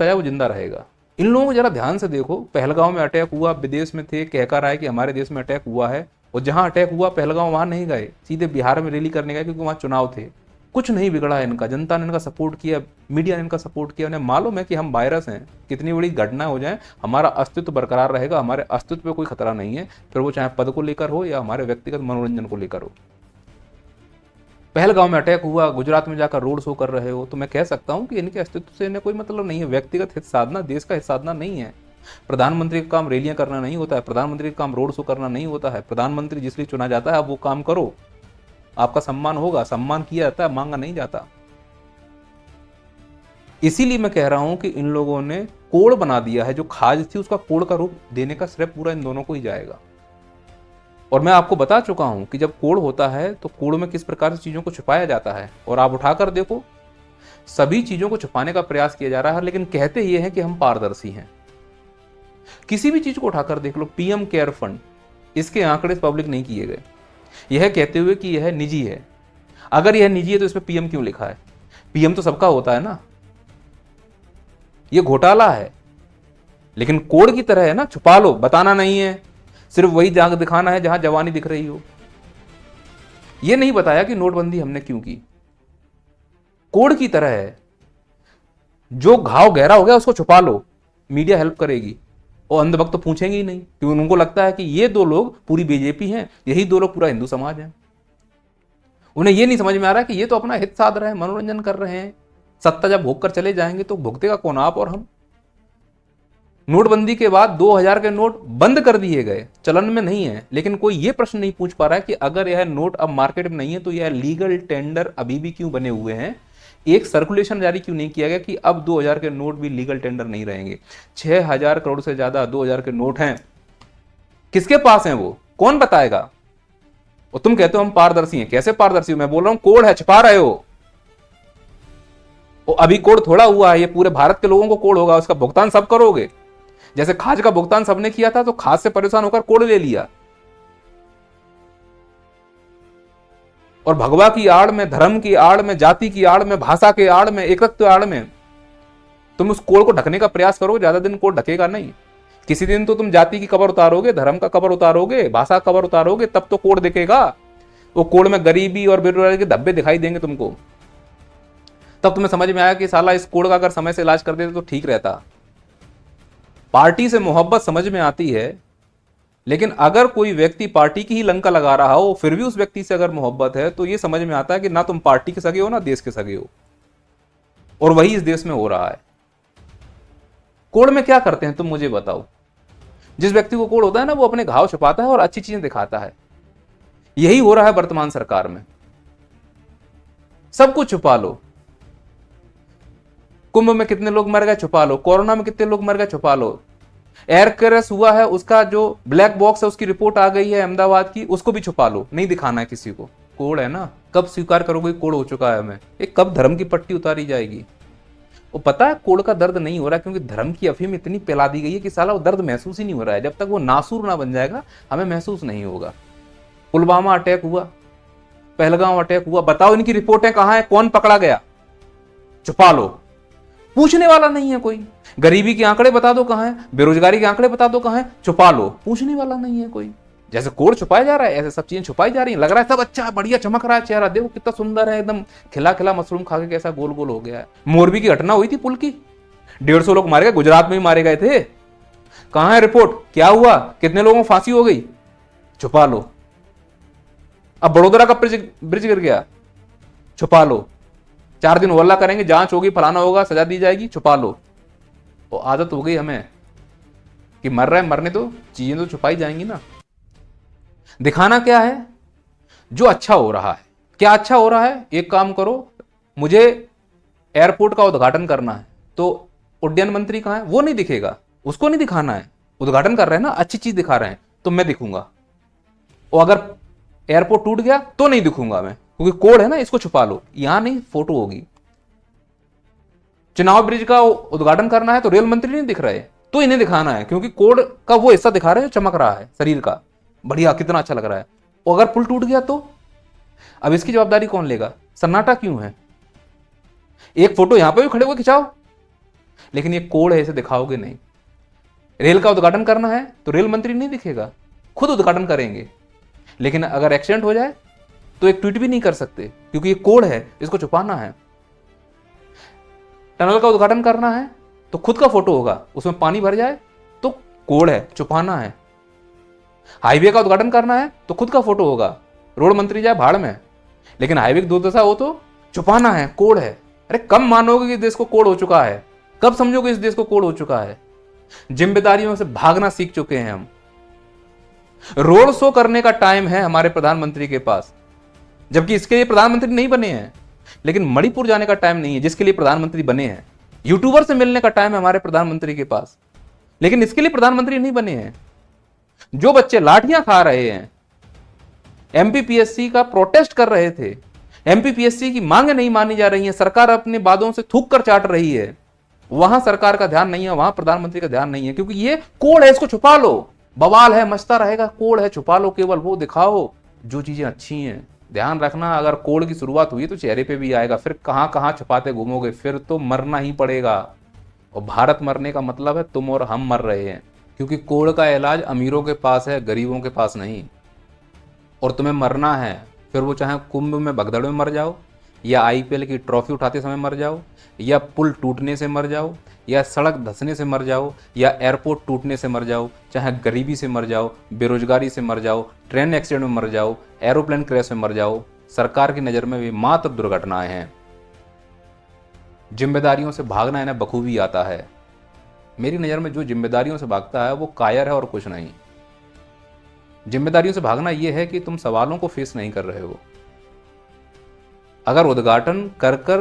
निकलता जाए वो जिंदा रहेगा। इन लोगों को जरा ध्यान से देखो, पहलगांव में अटैक हुआ, विदेश में थे, कह कर आए कि हमारे देश में अटैक हुआ है, और जहां अटैक हुआ पहलगांव वहां नहीं गए, सीधे बिहार में रैली करने गए क्योंकि वहां चुनाव थे। कुछ नहीं बिगड़ा है इनका, जनता ने इनका सपोर्ट किया, मीडिया ने इनका सपोर्ट किया। उन्हें मालूम है कि हम वायरस हैं, कितनी बड़ी घटना हो जाए हमारा अस्तित्व बरकरार रहेगा, हमारे अस्तित्व पे कोई खतरा नहीं है, फिर वो चाहे पद को लेकर हो या हमारे व्यक्तिगत मनोरंजन को लेकर हो। पहलगांव में अटैक हुआ, गुजरात में जाकर रोड शो कर रहे हो, तो मैं कह सकता हूं कि इनके अस्तित्व से इन्हें कोई मतलब नहीं है। व्यक्तिगत हित साधना, देश का हित साधना नहीं है। प्रधानमंत्री का काम रैलियां करना नहीं होता है, प्रधानमंत्री का काम रोड शो करना नहीं होता है। प्रधानमंत्री जिस लिए चुना जाता है आप वो काम करो, आपका सम्मान होगा, सम्मान किया जाता है, मांगा नहीं जाता। इसीलिए मैं कह रहा हूं कि इन लोगों ने कोड बना दिया है, जो खाज थी उसका कोड का रूप देने का श्रेय पूरा इन दोनों को ही जाएगा। और मैं आपको बता चुका हूं कि जब कोड होता है तो कोड में किस प्रकार से चीजों को छुपाया जाता है, और आप उठाकर देखो सभी चीजों को छुपाने का प्रयास किया जा रहा है, लेकिन कहते ये हैं कि हम पारदर्शी हैं। किसी भी चीज को उठाकर देख लो, पीएम केयर फंड, इसके आंकड़े पब्लिक नहीं किए गए, यह कहते हुए कि यह निजी है। अगर यह निजी है तो इसमें पीएम क्यों लिखा है? पीएम तो सबका होता है ना। यह घोटाला है, लेकिन कोड की तरह है ना, छुपा लो, बताना नहीं है, सिर्फ वही जगह दिखाना है जहां जवानी दिख रही हो। यह नहीं बताया कि नोटबंदी हमने क्यों की। कोड की तरह है, जो घाव गहरा हो गया उसको छुपा लो, मीडिया हेल्प करेगी, और अंधभक्त तो पूछेंगे ही नहीं, क्योंकि उनको लगता है कि ये दो लोग पूरी बीजेपी हैं, यही दो लोग पूरा हिंदू समाज है। उन्हें ये नहीं समझ में आ रहा कि ये तो अपना हित साध रहे हैं, मनोरंजन कर रहे हैं। सत्ता जब भोग कर चले जाएंगे तो भुगतेगा कौन, आप और हम। नोटबंदी के बाद 2000 के नोट बंद कर दिए गए, चलन में नहीं है, लेकिन कोई ये प्रश्न नहीं पूछ पा रहा है कि अगर यह नोट अब मार्केट में नहीं है तो यह लीगल टेंडर अभी भी क्यों बने हुए हैं। एक सर्कुलेशन जारी क्यों नहीं किया गया कि अब 2000 के नोट भी लीगल टेंडर नहीं रहेंगे। 6000 करोड़ से ज्यादा 2000 के नोट हैं, किसके पास हैं वो, कौन बताएगा? और तुम कहते हो हम पारदर्शी हैं, कैसे पारदर्शी हो? मैं बोल रहा हूं कोड है, छुपा रहे हो। और अभी कोड थोड़ा हुआ है, ये पूरे भारत के लोगों को कोड होगा, उसका भुगतान सब करोगे। जैसे खाज का भुगतान सबने किया था, तो खाज से परेशान होकर कोड ले लिया, और भगवा की आड़ में, धर्म की आड़ में, जाति की आड़ में, भाषा के आड़ में, एकत्व आड़ में तुम उस कोड को ढकने का प्रयास करोगे, ज्यादा दिन कोड ढकेगा नहीं। किसी दिन तो तुम जाति की कबर उतारोगे, धर्म का कबर उतारोगे, भाषा का कबर उतारोगे, तब तो कोड दिखेगा। वो कोड में गरीबी और बेरोजगारी के धब्बे दिखाई देंगे तुमको, तब तुम्हें समझ में आया कि साला इस कोड का अगर समय से इलाज कर देते तो ठीक रहता। पार्टी से मोहब्बत समझ में आती है, लेकिन अगर कोई व्यक्ति पार्टी की ही लंका लगा रहा हो, फिर भी उस व्यक्ति से अगर मोहब्बत है, तो यह समझ में आता है कि ना तुम पार्टी के सगे हो ना देश के सगे हो। और वही इस देश में हो रहा है। कोड में क्या करते हैं तुम मुझे बताओ? जिस व्यक्ति को कोड होता है ना, वो अपने घाव छुपाता है और अच्छी चीजें दिखाता है। यही हो रहा है वर्तमान सरकार में, सब कुछ छुपा लो। कुंभ में कितने लोग मर गए, छुपा लो। कोरोना में कितने लोग मर गए, छुपा लो। एयर क्रैश हुआ है, उसका जो ब्लैक बॉक्स है उसकी रिपोर्ट आ गई है अहमदाबाद की, उसको भी छुपा लो, नहीं दिखाना है किसी को। कोड है ना, कब स्वीकार करोगे कोड हो चुका है हमें? कब धर्म की पट्टी उतारी जाएगी? वो पता है कोड का दर्द नहीं हो रहा, क्योंकि धर्म की अफीम इतनी फैला दी गई है कि साला वो दर्द महसूस ही नहीं हो रहा है। जब तक वो नासूर ना बन जाएगा हमें महसूस नहीं होगा। पुलवामा अटैक हुआ, पहलगांव अटैक हुआ, बताओ इनकी रिपोर्टें कहां है, कौन पकड़ा गया? छुपा लो, पूछने वाला नहीं है कोई। गरीबी के आंकड़े बता दो कहां है, बेरोजगारी के आंकड़े बता दो कहां है, छुपा लो, पूछने वाला नहीं है कोई। जैसे कोड छुपाया जा रहा है, ऐसे सब चीजें छुपाई जा रही हैं। लग रहा है सब अच्छा बढ़िया चमक रहा है चेहरा, देखो कितना सुंदर है, एकदम खिला खिला मशरूम खा के कैसा गोल गोल हो गया है। मोरबी की घटना हुई थी, पुल की 150 लोग मारे गए, गुजरात में ही मारे गए थे। कहां है रिपोर्ट, क्या हुआ, कितने लोगों को फांसी हो गई? छुपा लो। अब बड़ोदरा का ब्रिज गिर गया, छुपा लो। 4 दिन हल्ला करेंगे, जांच होगी, फलाना होगा, सजा दी जाएगी, छुपा लो। तो आदत हो गई हमें कि मर रहा है, मरने दो, चीजें तो छुपाई जाएंगी ना। दिखाना क्या है? जो अच्छा हो रहा है। क्या अच्छा हो रहा है? एक काम करो, मुझे एयरपोर्ट का उद्घाटन करना है, तो उड्डयन मंत्री कहां है? वो नहीं दिखेगा, उसको नहीं दिखाना है। उद्घाटन कर रहे हैं ना, अच्छी चीज दिखा रहे हैं, तो मैं दिखूंगा। और अगर एयरपोर्ट टूट गया तो नहीं दिखूंगा मैं, क्योंकि कोड है ना, इसको छुपा लो। यहां नहीं, फोटो होगी। चुनाव ब्रिज का उद्घाटन करना है तो रेल मंत्री नहीं दिख रहे, तो इन्हें दिखाना है, क्योंकि कोड का वो हिस्सा दिखा रहे हैं जो चमक रहा है शरीर का, बढ़िया कितना अच्छा लग रहा है। और अगर पुल टूट गया तो अब इसकी जवाबदारी कौन लेगा? सन्नाटा क्यों है? एक फोटो यहां पे भी खड़े हुए खिंचाओ, लेकिन ये कोड है, इसे दिखाओगे नहीं। रेल का उद्घाटन करना है तो रेल मंत्री नहीं दिखेगा, खुद उद्घाटन करेंगे। लेकिन अगर एक्सीडेंट हो जाए तो एक ट्वीट भी नहीं कर सकते, क्योंकि ये कोड है, इसको छुपाना है। टनल का उद्घाटन करना है तो खुद का फोटो होगा, उसमें पानी भर जाए तो कोड है, छुपाना है। हाईवे का उद्घाटन करना है तो खुद का फोटो होगा, रोड मंत्री जाए भाड़ में, लेकिन हाईवे की दुर्दशा हो तो छुपाना है, कोड है। अरे कब मानोगे कि देश को कोड हो चुका है? कब समझोगे इस देश को कोड हो चुका है? जिम्मेदारियों से भागना सीख चुके हैं हम। रोड शो करने का टाइम है हमारे प्रधानमंत्री के पास, जबकि इसके लिए प्रधानमंत्री नहीं बने हैं। लेकिन मणिपुर जाने का टाइम नहीं है जिसके लिए प्रधानमंत्री बने हैं। यूट्यूबर से मिलने का टाइम है हमारे प्रधानमंत्री के पास, लेकिन इसके लिए प्रधानमंत्री नहीं बने हैं। जो बच्चे लाठियां खा रहे हैं, एमपीपीएससी का प्रोटेस्ट कर रहे थे, एमपीपीएससी की मांगे नहीं मानी जा रही हैं, सरकार अपने बातों से थूक कर चाट रही है, वहां सरकार का ध्यान नहीं है, वहां प्रधानमंत्री का ध्यान नहीं है, क्योंकि ये कोड है, इसको छुपा लो। बवाल है, मचता रहेगा, कोड है, छुपा लो, केवल वो दिखाओ जो चीजें अच्छी हैं। ध्यान रखना, अगर कोड की शुरुआत हुई तो चेहरे पे भी आएगा, फिर कहां कहां छुपाते घूमोगे, फिर तो मरना ही पड़ेगा। और भारत मरने का मतलब है तुम और हम मर रहे हैं, क्योंकि कोड का इलाज अमीरों के पास है, गरीबों के पास नहीं। और तुम्हें मरना है, फिर वो चाहे कुंभ में भगदड़ में मर जाओ, या आईपीएल की ट्रॉफी उठाते समय मर जाओ, या पुल टूटने से मर जाओ, या सड़क धंसने से मर जाओ, या एयरपोर्ट टूटने से मर जाओ, चाहे गरीबी से मर जाओ, बेरोजगारी से मर जाओ, ट्रेन एक्सीडेंट में मर जाओ, एरोप्लेन क्रैश में मर जाओ, सरकार की नज़र में वे मात्र दुर्घटनाएं हैं। जिम्मेदारियों से भागना इन्हें बखूबी आता है। मेरी नज़र में जो जिम्मेदारियों से भागता है वो कायर है और कुछ नहीं। जिम्मेदारियों से भागना यह है कि तुम सवालों को फेस नहीं कर रहे हो। अगर उद्घाटन कर कर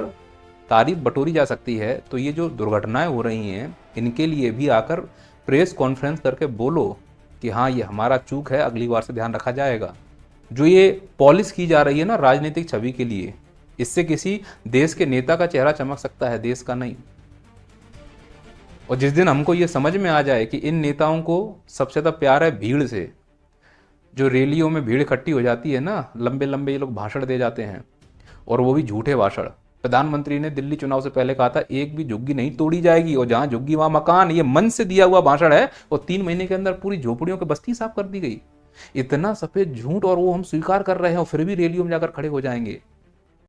तारीफ बटोरी जा सकती है तो ये जो दुर्घटनाएं हो रही हैं इनके लिए भी आकर प्रेस कॉन्फ्रेंस करके बोलो कि हाँ ये हमारा चूक है, अगली बार से ध्यान रखा जाएगा। जो ये पॉलिश की जा रही है ना राजनीतिक छवि के लिए, इससे किसी देश के नेता का चेहरा चमक सकता है, देश का नहीं। और जिस दिन हमको ये समझ में आ जाए कि इन नेताओं को सबसे ज़्यादा प्यार है भीड़ से, जो रैलियों में भीड़ इकट्ठी हो जाती है ना, लंबे लंबे ये लोग भाषण दे जाते हैं, और वो भी झूठे भाषण। प्रधानमंत्री ने दिल्ली चुनाव से पहले कहा था एक भी झुग्गी नहीं तोड़ी जाएगी, और जहां झुग्गी वहां मकान। ये मन से दिया हुआ भाषण है, और 3 महीने के अंदर पूरी झोपड़ियों की बस्ती साफ कर दी गई। इतना सफेद झूठ, और वो हम स्वीकार कर रहे हैं, और फिर भी रैलियों में जाकर खड़े हो जाएंगे।